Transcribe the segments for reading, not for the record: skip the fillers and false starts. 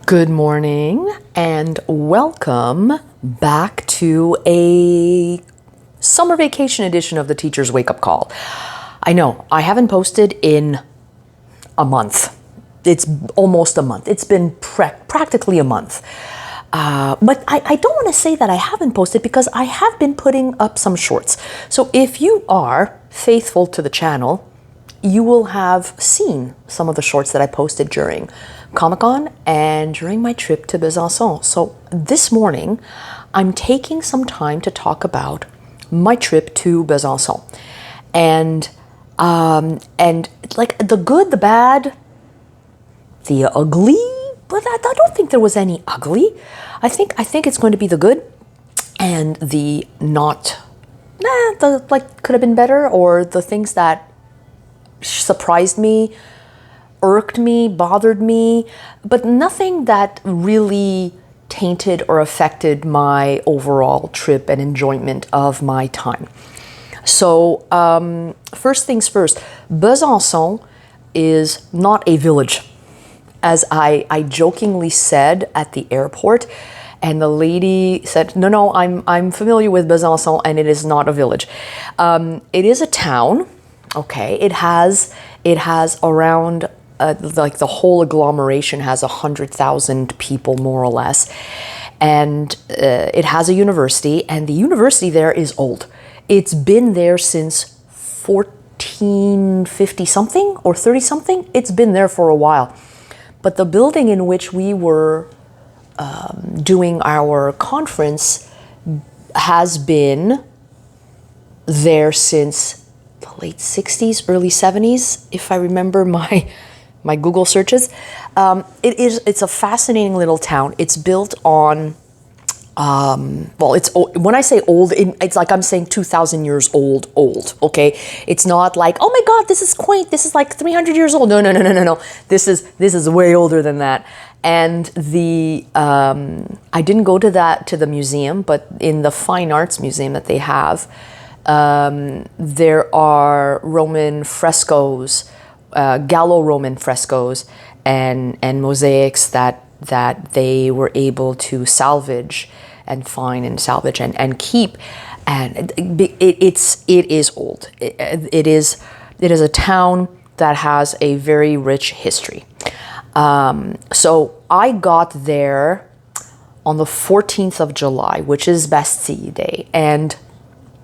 Good morning and welcome back to a summer vacation edition of the Teacher's Wake Up Call. I know I haven't posted in a month. It's almost a month. It's been practically a month. But I don't want to say that I haven't posted because I have been putting up some shorts. So if you are faithful to the channel, you will have seen some of the shorts that I posted during Comic-Con and during my trip to Besançon. So this morning, I'm taking some time to talk about my trip to Besançon. And like the good, the bad, the ugly, but I don't think there was any ugly. I think it's going to be the good and the not, the like could have been better, or the things that surprised me, irked me, bothered me, but nothing that really tainted or affected my overall trip and enjoyment of my time. So first things first, Besançon is not a village, as I jokingly said at the airport, and the lady said, no, I'm familiar with Besançon and it is not a village. It is a town. Okay, it has around like the whole agglomeration has 100,000 people more or less, and it has a university, and the university there is old. It's been there since 1450 something or 30 something. It's been there for a while, but the building in which we were doing our conference has been there since the late 60s, early 70s, if I remember my Google searches. It's a fascinating little town. It's built on, when I say old, it's like I'm saying 2,000 years old, okay? It's not like, oh my God, this is quaint, this is like 300 years old. No. This is way older than that. And I didn't go to the museum, but in the Fine Arts Museum that they have, there are Roman frescoes, Gallo-Roman frescoes and mosaics that they were able to salvage and find and salvage and keep. And it is old. It is a town that has a very rich history. So I got there on the 14th of July, which is Bastille Day. And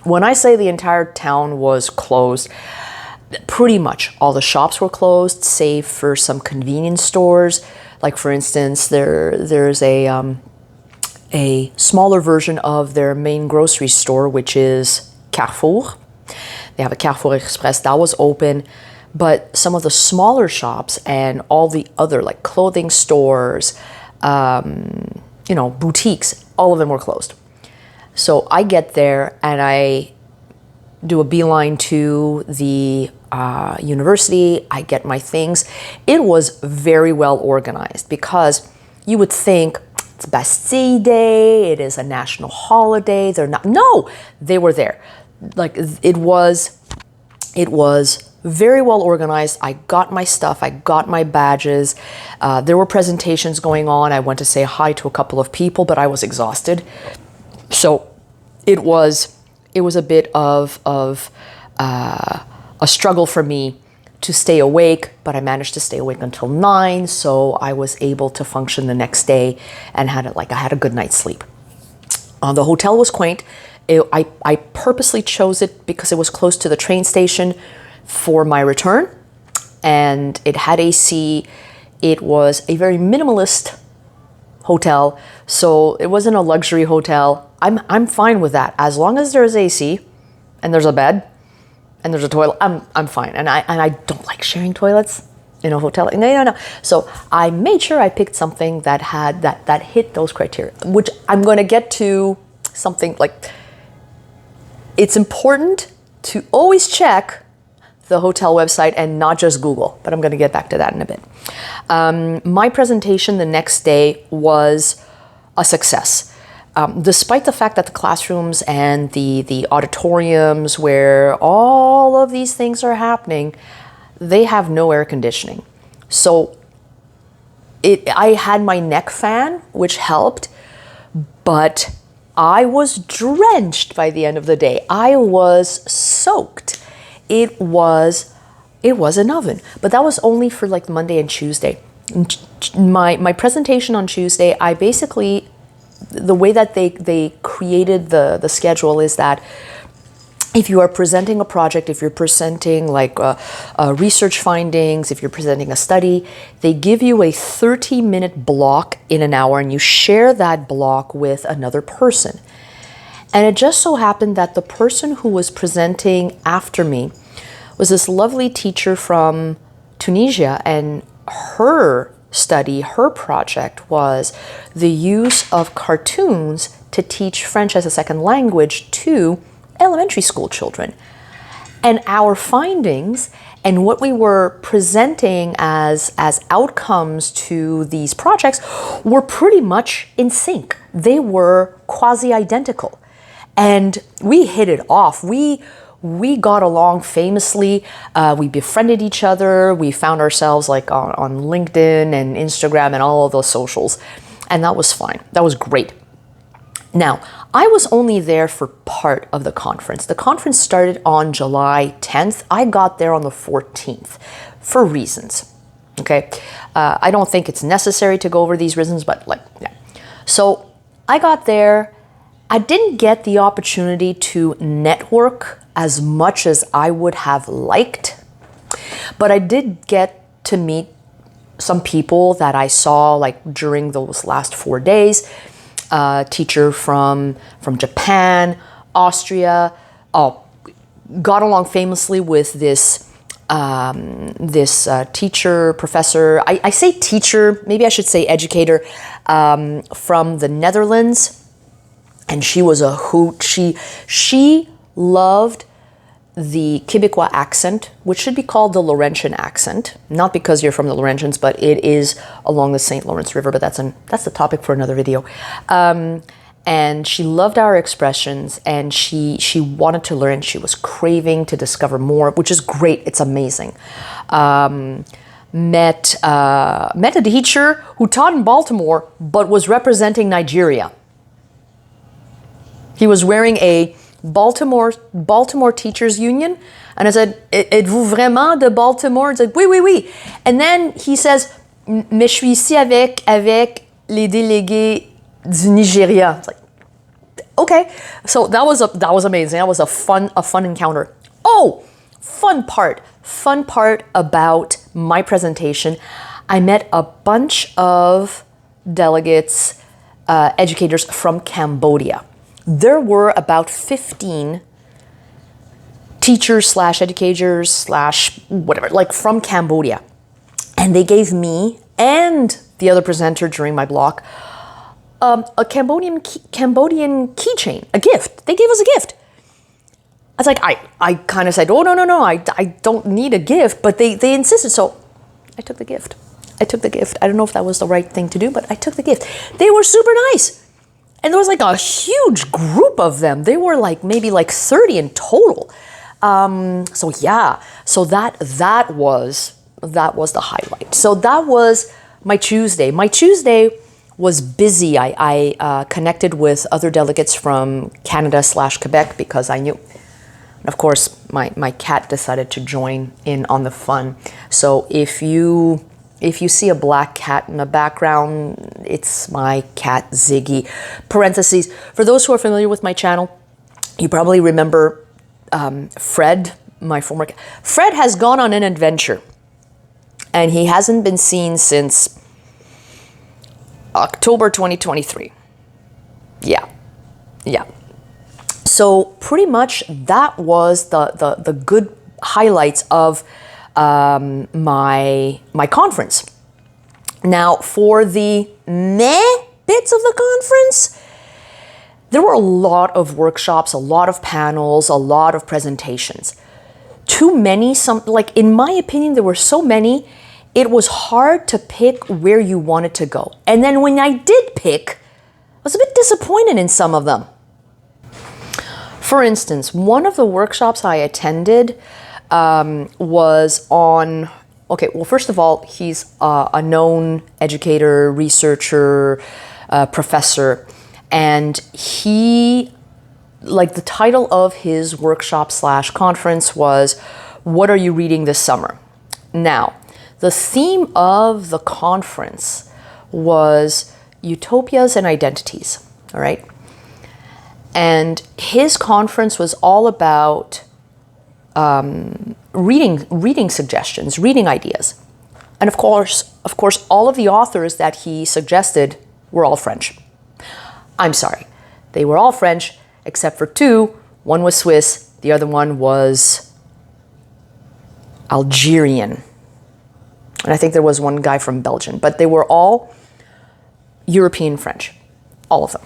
when I say the entire town was closed, pretty much all the shops were closed, save for some convenience stores. Like, for instance, there's a smaller version of their main grocery store, which is Carrefour. They have a Carrefour Express that was open, but some of the smaller shops and all the other like clothing stores, boutiques, all of them were closed. So I get there and I do a beeline to the university. I get my things. It was very well organized, because you would think it's Bastille Day, it is a national holiday. They're not. No, they were there. Like it was very well organized. I got my stuff. I got my badges. There were presentations going on. I went to say hi to a couple of people, but I was exhausted. So it was a bit of a struggle for me to stay awake, but I managed to stay awake until 9, so I was able to function the next day and I had a good night's sleep. The hotel was quaint. I purposely chose it because it was close to the train station for my return, and it had AC. It was a very minimalist hotel, so it wasn't a luxury hotel. I'm fine with that as long as there's AC and there's a bed and there's a toilet. I'm fine, and I don't like sharing toilets in a hotel. No. So I made sure I picked something that had that hit those criteria, which I'm going to get to. Something like, it's important to always check the hotel website and not just Google, but I'm going to get back to that in a bit. My presentation the next day was a success. Despite the fact that the classrooms and the auditoriums where all of these things are happening, they have no air conditioning. So I had my neck fan, which helped, but I was drenched by the end of the day. I was soaked. It was an oven, but that was only for like Monday and Tuesday. My presentation on Tuesday, I basically, the way that they created the schedule is that if you are presenting a project, if you're presenting like research findings, if you're presenting a study, they give you a 30-minute block in an hour and you share that block with another person. And it just so happened that the person who was presenting after me was this lovely teacher from Tunisia, and her study, her project was the use of cartoons to teach French as a second language to elementary school children. And our findings and what we were presenting as outcomes to these projects were pretty much in sync. They were quasi-identical. And we hit it off. We got along famously. We befriended each other. We found ourselves like on LinkedIn and Instagram and all of those socials. And that was fine. That was great. Now, I was only there for part of the conference. The conference started on July 10th. I got there on the 14th for reasons, okay? I don't think it's necessary to go over these reasons, but like, yeah. So I got there. I didn't get the opportunity to network as much as I would have liked, but I did get to meet some people that I saw like during those last 4 days. Teacher from Japan, Austria, got along famously with this teacher, professor, I say teacher, maybe I should say educator, from the Netherlands. And she was a hoot. She loved the Quebecois accent, which should be called the Laurentian accent. Not because you're from the Laurentians, but it is along the St. Lawrence River, but that's the topic for another video. And she loved our expressions, and she wanted to learn. She was craving to discover more, which is great. It's amazing. Met a teacher who taught in Baltimore, but was representing Nigeria. He was wearing a Baltimore Teachers Union. And I said, êtes-vous vraiment de Baltimore? He said, oui, oui, oui. And then he says, mais je suis ici avec les délégués du Nigeria. It's like, okay. So that was amazing. That was a fun encounter. Oh, fun part about my presentation. I met a bunch of delegates, educators from Cambodia. There were about 15 teachers / educators / whatever, like from Cambodia. And they gave me and the other presenter during my block a Cambodian keychain, a gift. They gave us a gift. I was like, I kind of said, oh, no, I don't need a gift, but they insisted. So I took the gift. I don't know if that was the right thing to do, but I took the gift. They were super nice. And there was like a huge group of them. They were like maybe like 30 in total. So yeah, so that was the highlight. So that was my Tuesday. My Tuesday was busy. I connected with other delegates from Canada / Quebec because I knew. And of course, my cat decided to join in on the fun. So if you see a black cat in the background, it's my cat Ziggy. Parentheses, for those who are familiar with my channel, you probably remember Fred, my former cat. Fred has gone on an adventure, and he hasn't been seen since October 2023. Yeah. So pretty much that was the good highlights of my conference. Now, for the meh bits of the conference, there were a lot of workshops, a lot of panels, a lot of presentations. Too many, like in my opinion, there were so many, it was hard to pick where you wanted to go. And then when I did pick, I was a bit disappointed in some of them. For instance, one of the workshops I attended was on Okay, well, first of all, he's a known educator, researcher, professor, and he, like, the title of his workshop slash conference was, "What are you reading this summer?" Now, the theme of the conference was utopias and identities, all right? And his conference was all about reading suggestions, reading ideas. And of course, all of the authors that he suggested were all French. I'm sorry, they were all French except for two. One was Swiss, the other one was Algerian. And I think there was one guy from Belgium, but they were all European French, all of them.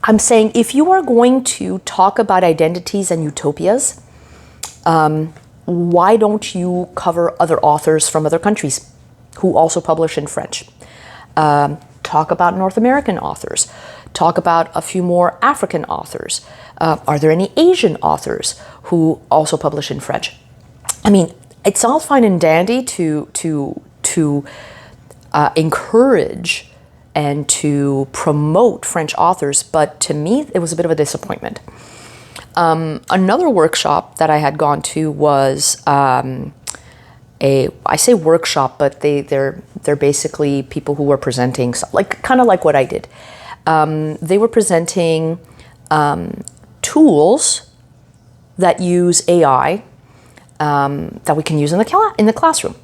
I'm saying, if you are going to talk about identities and utopias, why don't you cover other authors from other countries who also publish in French? Talk about North American authors. Talk about a few more African authors. Are there any Asian authors who also publish in French? I mean, it's all fine and dandy to encourage and to promote French authors, but to me, it was a bit of a disappointment. Another workshop that I had gone to was I say workshop, but they're basically people who were presenting, kind of like what I did. They were presenting tools that use AI that we can use in the classroom,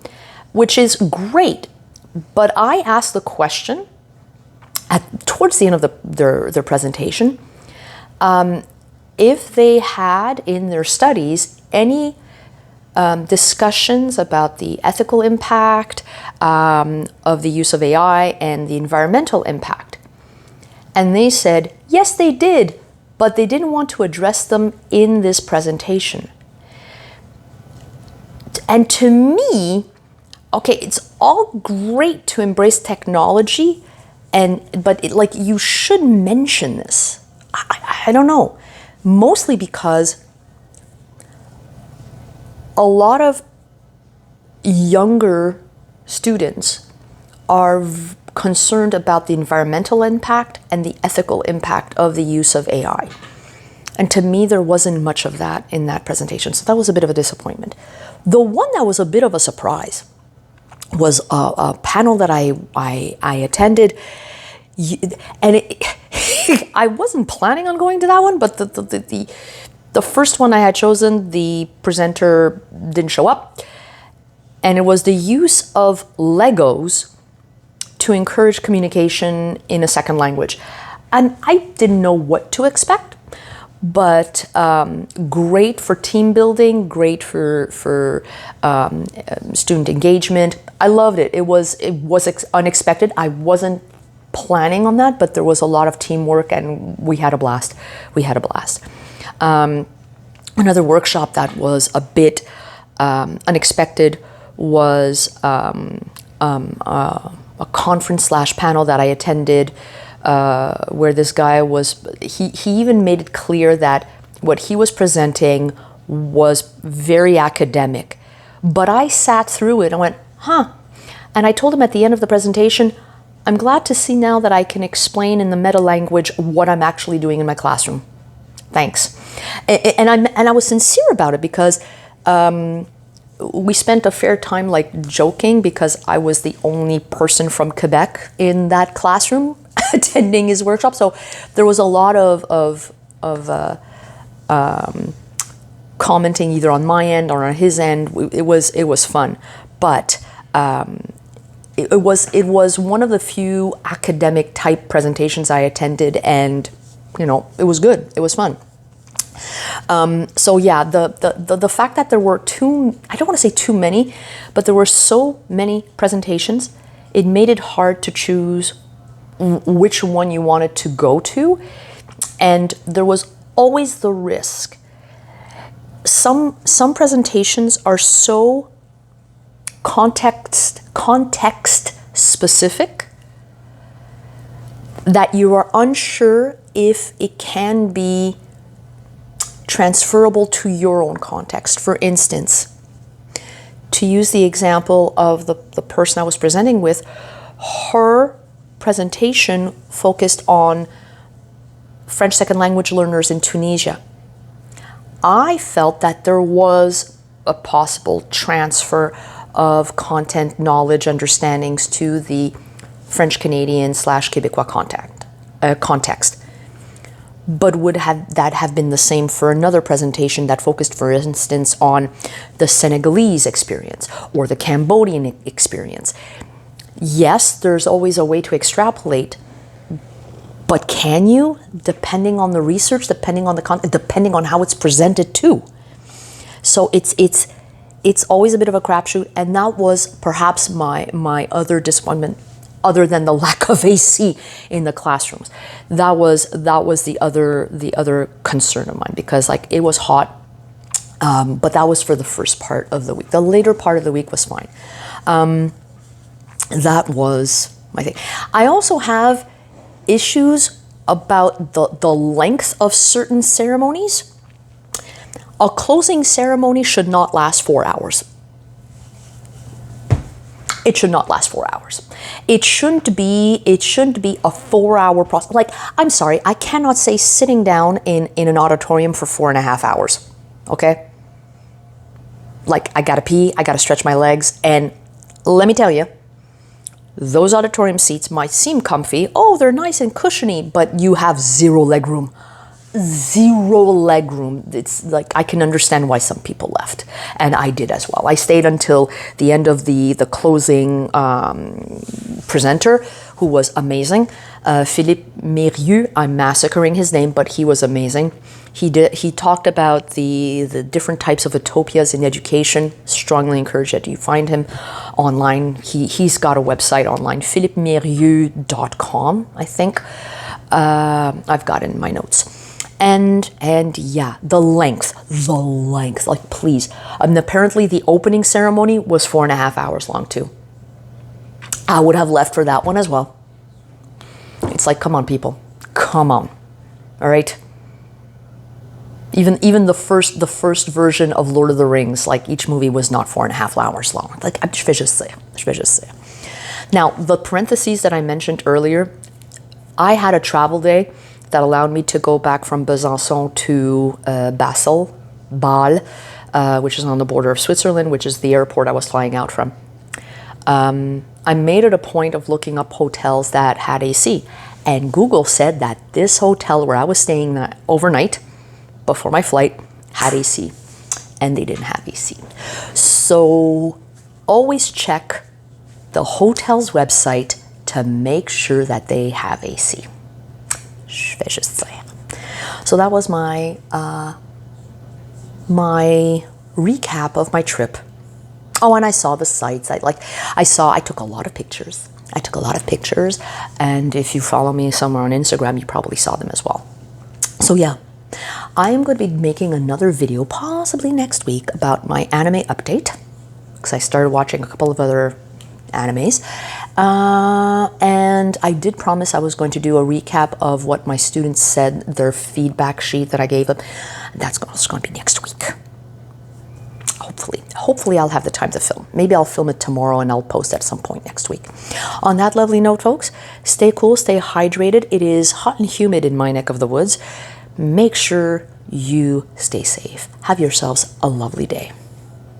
which is great. But I asked the question towards the end of their presentation, if they had in their studies any discussions about the ethical impact of the use of AI and the environmental impact. And they said, yes, they did, but they didn't want to address them in this presentation. And to me, okay, it's all great to embrace technology, but you should mention this. I don't know, mostly because a lot of younger students are concerned about the environmental impact and the ethical impact of the use of AI. And to me, there wasn't much of that in that presentation. So that was a bit of a disappointment. The one that was a bit of a surprise was a panel that I attended. And I wasn't planning on going to that one, but the first one I had chosen, the presenter didn't show up. And it was the use of Legos to encourage communication in a second language. And I didn't know what to expect, but great for team building, great for student engagement. I loved it. It was unexpected. I wasn't planning on that, but there was a lot of teamwork and we had a blast. Another workshop that was a bit unexpected was a conference / panel that I attended where this guy he even made it clear that what he was presenting was very academic. But I sat through it and went, huh. And I told him at the end of the presentation, I'm glad to see now that I can explain in the meta language what I'm actually doing in my classroom. Thanks. And I was sincere about it because we spent a fair time joking because I was the only person from Quebec in that classroom attending his workshop. So there was a lot of commenting either on my end or on his end. It was fun, but it was one of the few academic type presentations I attended, and it was good. It was fun. So yeah, the fact that there were I don't want to say too many, but there were so many presentations, it made it hard to choose which one you wanted to go to. And there was always the risk. Some presentations are so context specific that you are unsure if it can be transferable to your own context. For instance, to use the example of the person I was presenting with, her presentation focused on French second language learners in Tunisia. I felt that there was a possible transfer of content, knowledge, understandings to the French Canadian / Québécois context. But would that have been the same for another presentation that focused, for instance, on the Senegalese experience or the Cambodian experience? Yes, there's always a way to extrapolate, but can you? Depending on the research, depending on the content, depending on how it's presented too. So it's always a bit of a crapshoot, and that was perhaps my other disappointment, other than the lack of AC in the classrooms. That was the other concern of mine, because like it was hot, but that was for the first part of the week. The later part of the week was fine. That was my thing. I also have issues about the length of certain ceremonies. A closing ceremony should not last 4 hours. It should not last 4 hours. It shouldn't be a 4-hour process. Like, I'm sorry, I cannot say sitting down in an auditorium for 4.5 hours. Okay? Like, I gotta pee, I gotta stretch my legs, and let me tell you, those auditorium seats might seem comfy. Oh, they're nice and cushiony, but you have zero leg room. Zero leg room. It's like, I can understand why some people left, and I did as well. I stayed until the end of the closing presenter, who was amazing. Philippe Mérieux, I'm massacring his name, but he was amazing. He talked about the different types of utopias in education. Strongly encourage that you find him online. He's got a website online, philippemerieux.com, I think. I've got it in my notes. And yeah, the length, like, please. Apparently the opening ceremony was 4.5 hours long too. I would have left for that one as well. It's like, come on, people, come on, all right. Even the first version of Lord of the Rings, like, each movie was not 4.5 hours long. Like, je vais juste say. Now, the parentheses that I mentioned earlier, I had a travel day that allowed me to go back from Besançon to Bâle, which is on the border of Switzerland, which is the airport I was flying out from. I made it a point of looking up hotels that had AC, and Google said that this hotel where I was staying overnight before my flight had AC, and they didn't have AC. So always check the hotel's website to make sure that they have AC. So that was my my recap of my trip. Oh, and I saw the sights. I took a lot of pictures. And if you follow me somewhere on Instagram, you probably saw them as well. So yeah, I am going to be making another video, possibly next week, about my anime update, because I started watching a couple of other animes. And I did promise I was going to do a recap of what my students said, their feedback sheet that I gave them. That's going to be next week. Hopefully I'll have the time to film. Maybe I'll film it tomorrow and I'll post at some point next week. On that lovely note, folks, stay cool, stay hydrated. It is hot and humid in my neck of the woods. Make sure you stay safe. Have yourselves a lovely day.